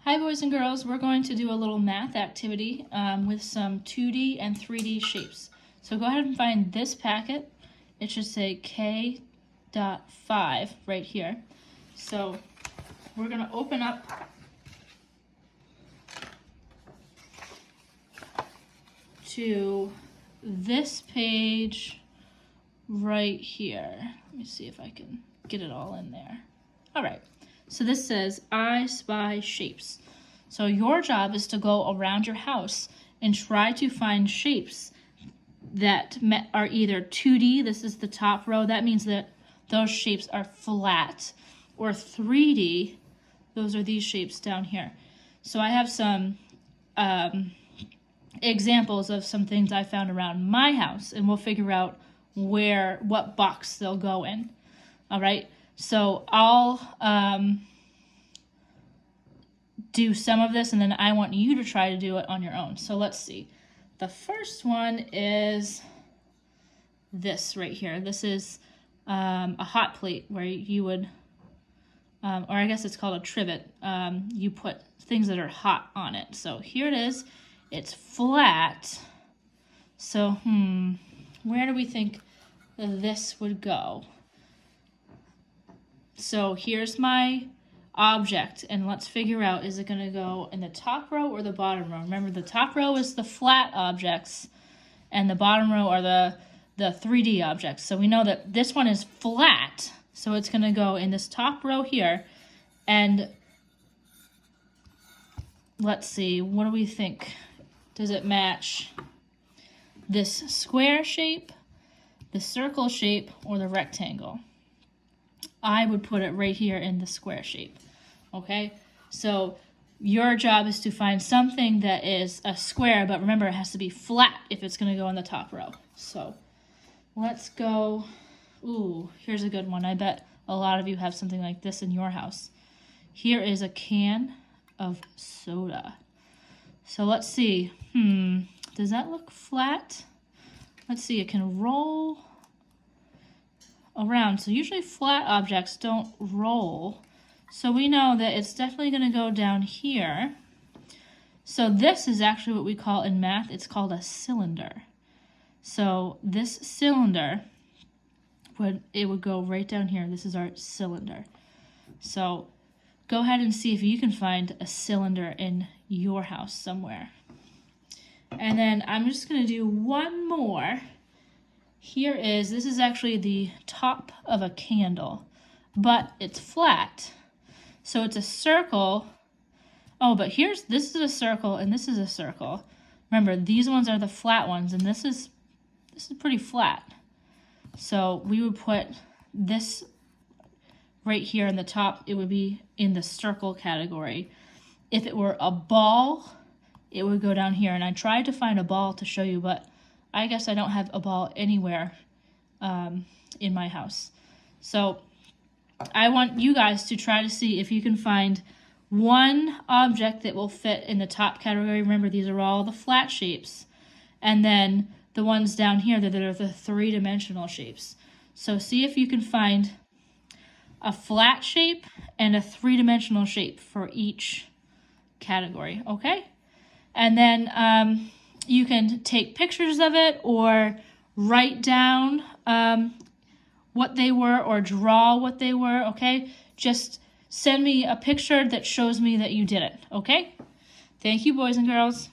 Hi boys and girls, we're going to do a little math activity with some 2D and 3D shapes. So go ahead and find this packet. It should say K.5 right here. So we're going to open up to this page right here. Let me see if I can get it all in there. All right. So this says, I spy shapes. So your job is to go around your house and try to find shapes that are either 2D, this is the top row, that means that those shapes are flat, or 3D, those are these shapes down here. So I have some examples of some things I found around my house, and we'll figure out what box they'll go in. All right. So I'll do some of this, and then I want you to try to do it on your own. So let's see. The first one is this right here. This is a hot plate where you would, or I guess it's called a trivet. You put things that are hot on it. So here it is. It's flat. So, where do we think this would go? So here's my object, and let's figure out, is it going to go in the top row or the bottom row? Remember, the top row is the flat objects, and the bottom row are the 3D objects. So we know that this one is flat, so it's going to go in this top row here. And let's see, what do we think? Does it match this square shape, the circle shape, or the rectangle? I would put it right here in the square shape, okay? So your job is to find something that is a square, but remember, it has to be flat if it's going to go in the top row. So let's go, here's a good one. I bet a lot of you have something like this in your house. Here is a can of soda. So let's see, does that look flat? Let's see, it can roll around. So usually flat objects don't roll. So we know that it's definitely going to go down here. So this is actually what we call in math, it's called a cylinder. So this cylinder, it would go right down here. This is our cylinder. So go ahead and see if you can find a cylinder in your house somewhere. And then I'm just going to do one more. This is actually the top of a candle, but it's flat. So it's a circle. Oh, but this is a circle and this is a circle. Remember, these ones are the flat ones, and this is pretty flat. So we would put this right here in the top. It would be in the circle category. If it were a ball, it would go down here. And I tried to find a ball to show you, but I guess I don't have a ball anywhere in my house. So I want you guys to try to see if you can find one object that will fit in the top category. Remember, these are all the flat shapes. And then the ones down here that are the three-dimensional shapes. So see if you can find a flat shape and a three-dimensional shape for each category, okay? And then you can take pictures of it or write down what they were or draw what they were, okay? Just send me a picture that shows me that you did it, okay? Thank you, boys and girls.